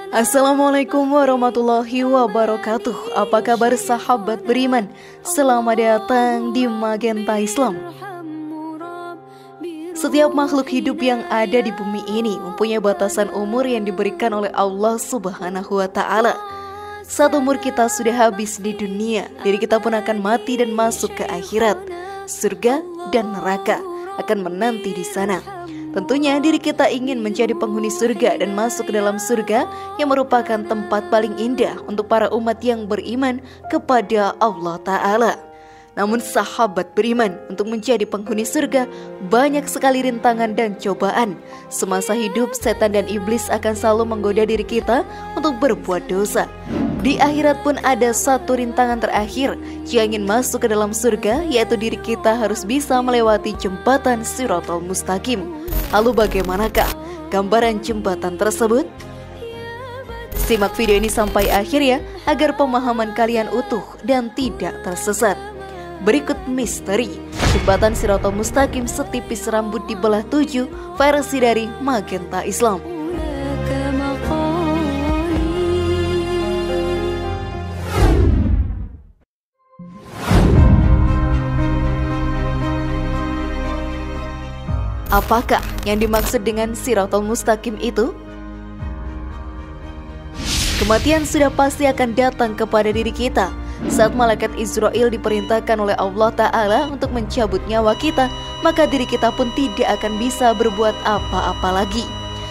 Assalamualaikum warahmatullahi wabarakatuh. Apa kabar sahabat beriman? Selamat datang di Magenta Islam. Setiap makhluk hidup yang ada di bumi ini mempunyai batasan umur yang diberikan oleh Allah Subhanahu wa Ta'ala. Saat umur kita sudah habis di dunia, diri kita pun akan mati dan masuk ke akhirat. Surga dan neraka akan menanti di sana. Tentunya diri kita ingin menjadi penghuni surga dan masuk ke dalam surga yang merupakan tempat paling indah untuk para umat yang beriman kepada Allah Ta'ala. Namun sahabat beriman, untuk menjadi penghuni surga banyak sekali rintangan dan cobaan. Semasa hidup, setan dan iblis akan selalu menggoda diri kita untuk berbuat dosa. Di akhirat pun ada satu rintangan terakhir jika ingin masuk ke dalam surga, yaitu diri kita harus bisa melewati jembatan Shiratal Mustaqim. Lalu bagaimanakah gambaran jembatan tersebut? Simak video ini sampai akhir ya, agar pemahaman kalian utuh dan tidak tersesat. Berikut misteri jembatan Shiratal Mustaqim setipis rambut dibelah 7, versi dari Magenta Islam. Apakah yang dimaksud dengan Shiratal Mustaqim itu? Kematian sudah pasti akan datang kepada diri kita. Saat malaikat Israel diperintahkan oleh Allah Ta'ala untuk mencabut nyawa kita, maka diri kita pun tidak akan bisa berbuat apa-apa lagi.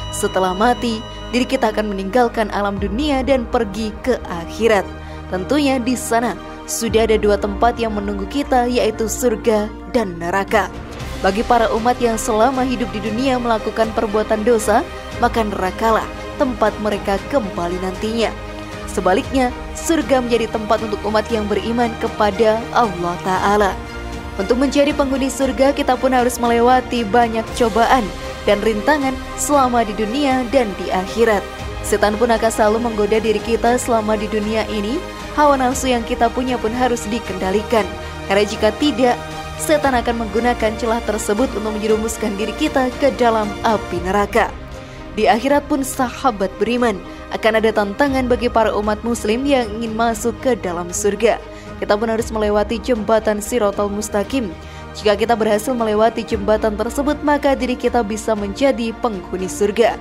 Setelah mati, diri kita akan meninggalkan alam dunia dan pergi ke akhirat. Tentunya di sana sudah ada dua tempat yang menunggu kita, yaitu surga dan neraka. Bagi para umat yang selama hidup di dunia melakukan perbuatan dosa, maka nerakalah tempat mereka kembali nantinya. Sebaliknya, surga menjadi tempat untuk umat yang beriman kepada Allah Ta'ala. Untuk menjadi penghuni surga, kita pun harus melewati banyak cobaan dan rintangan selama di dunia dan di akhirat. Setan pun akan selalu menggoda diri kita selama di dunia ini. Hawa nafsu yang kita punya pun harus dikendalikan, karena jika tidak, setan akan menggunakan celah tersebut untuk menjerumuskan diri kita ke dalam api neraka. Di akhirat pun sahabat beriman, akan ada tantangan bagi para umat muslim yang ingin masuk ke dalam surga. Kita pun harus melewati jembatan Shiratal Mustaqim. Jika kita berhasil melewati jembatan tersebut, maka diri kita bisa menjadi penghuni surga.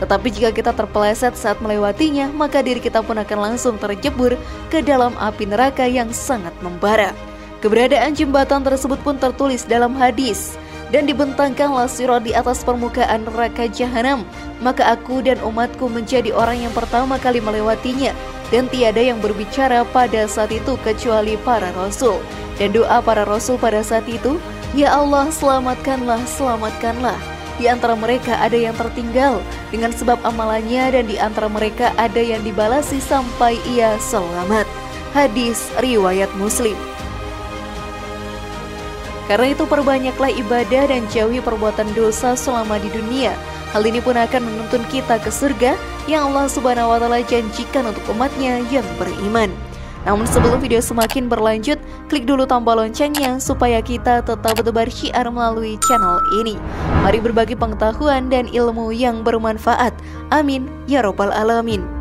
Tetapi jika kita terpeleset saat melewatinya, maka diri kita pun akan langsung terjebur ke dalam api neraka yang sangat membara. Keberadaan jembatan tersebut pun tertulis dalam hadis, dan dibentangkanlah sirat di atas permukaan neraka jahanam, maka aku dan umatku menjadi orang yang pertama kali melewatinya, dan tiada yang berbicara pada saat itu kecuali para rasul. Dan doa para rasul pada saat itu, ya Allah, selamatkanlah, selamatkanlah. Di antara mereka ada yang tertinggal dengan sebab amalannya, dan di antara mereka ada yang dibalasi sampai ia selamat. Hadis riwayat Muslim. Karena itu perbanyaklah ibadah dan jauhi perbuatan dosa selama di dunia. Hal ini pun akan menuntun kita ke surga yang Allah Subhanahu wa Ta'ala janjikan untuk umatnya yang beriman. Namun sebelum video semakin berlanjut, klik dulu tombol loncengnya supaya kita tetap bertebar syiar melalui channel ini. Mari berbagi pengetahuan dan ilmu yang bermanfaat. Amin ya Rabbal Alamin.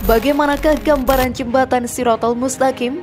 Bagaimanakah gambaran jembatan Shiratal Mustaqim?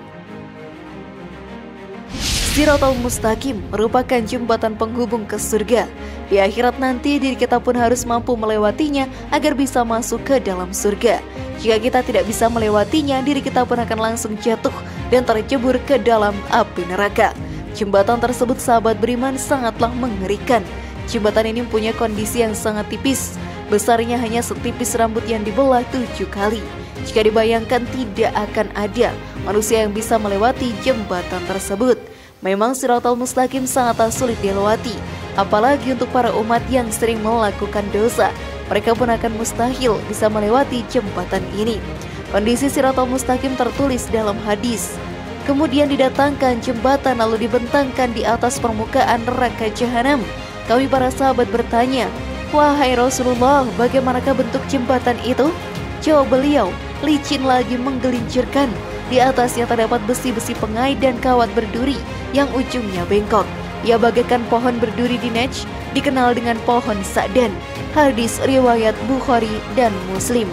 Shiratal Mustaqim merupakan jembatan penghubung ke surga. Di akhirat nanti diri kita pun harus mampu melewatinya agar bisa masuk ke dalam surga. Jika kita tidak bisa melewatinya, diri kita pun akan langsung jatuh dan terjebur ke dalam api neraka. Jembatan tersebut sahabat beriman sangatlah mengerikan. Jembatan ini punya kondisi yang sangat tipis. Besarnya hanya setipis rambut yang dibelah 7 kali. Jika dibayangkan, tidak akan ada manusia yang bisa melewati jembatan tersebut. Memang Shiratal Mustaqim sangatlah sulit dilewati, apalagi untuk para umat yang sering melakukan dosa. Mereka pun akan mustahil bisa melewati jembatan ini. Kondisi Shiratal Mustaqim tertulis dalam hadis, Kemudian didatangkan jembatan lalu dibentangkan di atas permukaan neraka jahanam. Kami para sahabat bertanya, "Wahai Rasulullah, bagaimanakah bentuk jembatan itu?" Jawab beliau, "Licin lagi menggelincirkan. Di atasnya terdapat besi-besi pengait dan kawat berduri yang ujungnya bengkok. Ia bagaikan pohon berduri di Najd, dikenal dengan pohon Sa'dan." Hadis riwayat Bukhari dan Muslim.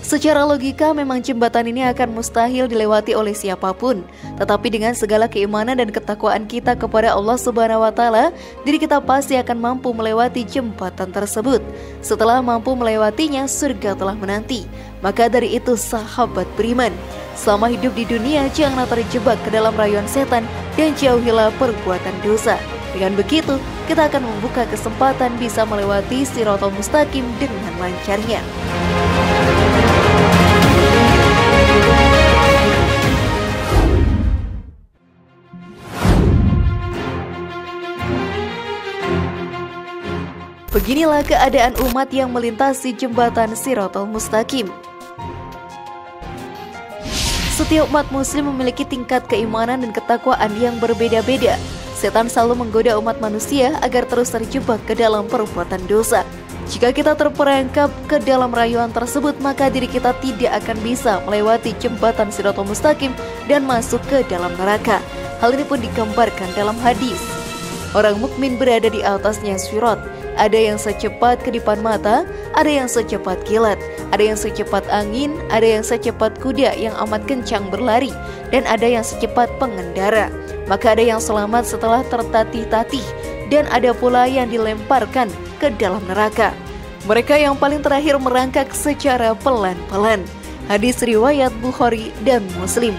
Secara logika memang jembatan ini akan mustahil dilewati oleh siapapun. Tetapi dengan segala keimanan dan ketakwaan kita kepada Allah Subhanahu wa Ta'ala, diri kita pasti akan mampu melewati jembatan tersebut. Setelah mampu melewatinya, surga telah menanti. Maka dari itu sahabat beriman, selama hidup di dunia janganlah terjebak ke dalam rayuan setan dan jauhilah perbuatan dosa. Dengan begitu, kita akan membuka kesempatan bisa melewati Shiratal Mustaqim dengan lancarnya. Beginilah keadaan umat yang melintasi jembatan Shiratal Mustaqim. Setiap umat muslim memiliki tingkat keimanan dan ketakwaan yang berbeda-beda. Setan selalu menggoda umat manusia agar terus terjebak ke dalam perbuatan dosa. Jika kita terperangkap ke dalam rayuan tersebut, maka diri kita tidak akan bisa melewati jembatan Shiratal Mustaqim dan masuk ke dalam neraka. Hal ini pun digambarkan dalam hadis. Orang mukmin berada di atasnya sirat. Ada yang secepat kedipan mata, ada yang secepat kilat, ada yang secepat angin, ada yang secepat kuda yang amat kencang berlari, dan ada yang secepat pengendara. Maka ada yang selamat setelah tertatih-tatih, dan ada pula yang dilemparkan ke dalam neraka. Mereka yang paling terakhir merangkak secara pelan-pelan. Hadis riwayat Bukhari dan Muslim.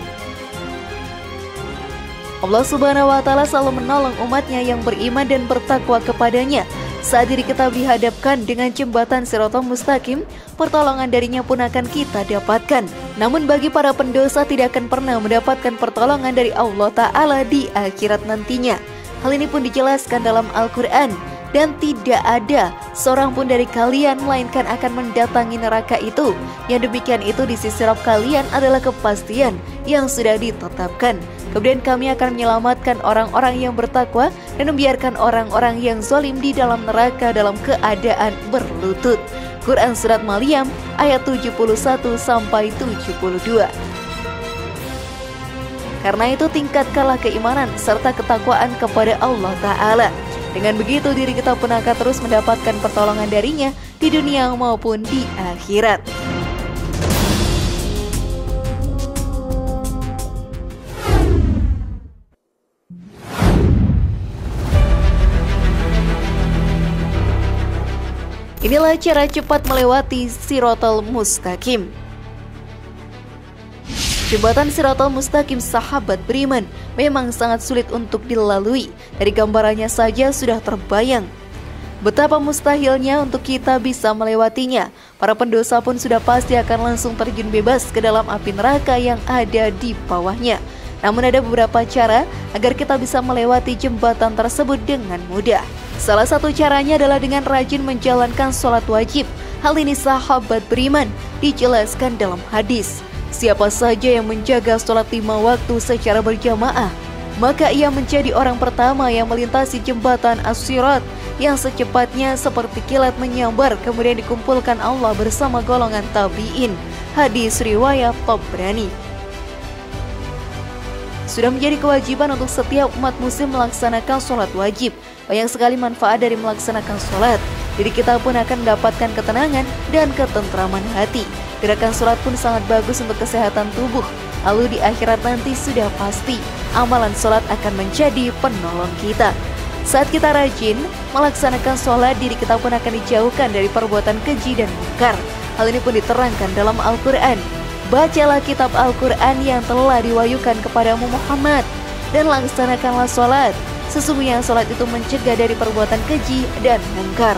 Allah Subhanahu wa Ta'ala selalu menolong umatnya yang beriman dan bertakwa kepadanya. Saat diri kita dihadapkan dengan jembatan Shiratal Mustaqim, pertolongan darinya pun akan kita dapatkan. Namun bagi para pendosa tidak akan pernah mendapatkan pertolongan dari Allah Ta'ala di akhirat nantinya. Hal ini pun dijelaskan dalam Al-Quran. Dan tidak ada seorang pun dari kalian melainkan akan mendatangi neraka itu. Yang demikian itu di sisi Rabb kalian adalah kepastian yang sudah ditetapkan. Kemudian kami akan menyelamatkan orang-orang yang bertakwa dan membiarkan orang-orang yang zalim di dalam neraka dalam keadaan berlutut. Quran Surat Maryam ayat 71-72. Karena itu tingkatkanlah keimanan serta ketakwaan kepada Allah Ta'ala. Dengan begitu diri kita pun akan terus mendapatkan pertolongan darinya di dunia maupun di akhirat. Inilah cara cepat melewati Shiratal Mustaqim. Jembatan Shiratal Mustaqim sahabat beriman memang sangat sulit untuk dilalui. Dari gambarannya saja sudah terbayang betapa mustahilnya untuk kita bisa melewatinya. Para pendosa pun sudah pasti akan langsung terjun bebas ke dalam api neraka yang ada di bawahnya. Namun ada beberapa cara agar kita bisa melewati jembatan tersebut dengan mudah. Salah satu caranya adalah dengan rajin menjalankan sholat wajib. Hal ini sahabat beriman dijelaskan dalam hadis. Siapa saja yang menjaga sholat 5 waktu secara berjamaah, maka ia menjadi orang pertama yang melintasi jembatan As-Sirat yang secepatnya seperti kilat menyambar kemudian dikumpulkan Allah bersama golongan tabi'in. Hadis riwayat Tabrani. Sudah menjadi kewajiban untuk setiap umat muslim melaksanakan sholat wajib. Banyak sekali manfaat dari melaksanakan sholat. Diri kita pun akan mendapatkan ketenangan dan ketentraman hati. Gerakan sholat pun sangat bagus untuk kesehatan tubuh. Lalu di akhirat nanti sudah pasti amalan sholat akan menjadi penolong kita. Saat kita rajin melaksanakan sholat, diri kita pun akan dijauhkan dari perbuatan keji dan mungkar. Hal ini pun diterangkan dalam Al-Quran. Bacalah kitab Al-Quran yang telah diwahyukan kepadamu Muhammad, dan laksanakanlah sholat. Sesungguhnya sholat itu mencegah dari perbuatan keji dan mungkar.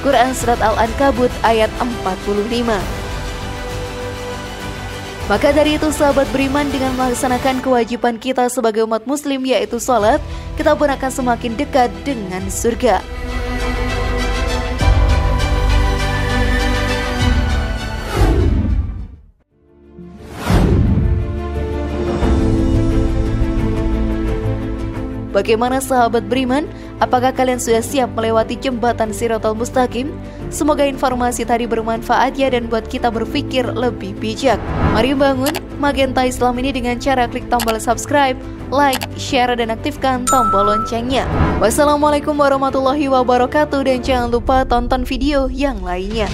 Quran Surat Al-Ankabut ayat 45. Maka dari itu sahabat beriman, dengan melaksanakan kewajiban kita sebagai umat muslim yaitu sholat, kita pun akan semakin dekat dengan surga. Bagaimana sahabat beriman? Apakah kalian sudah siap melewati jembatan Shiratal Mustaqim? Semoga informasi tadi bermanfaat ya dan buat kita berpikir lebih bijak. Mari bangun Magenta Islam ini dengan cara klik tombol subscribe, like, share, dan aktifkan tombol loncengnya. Wassalamualaikum warahmatullahi wabarakatuh dan jangan lupa tonton video yang lainnya.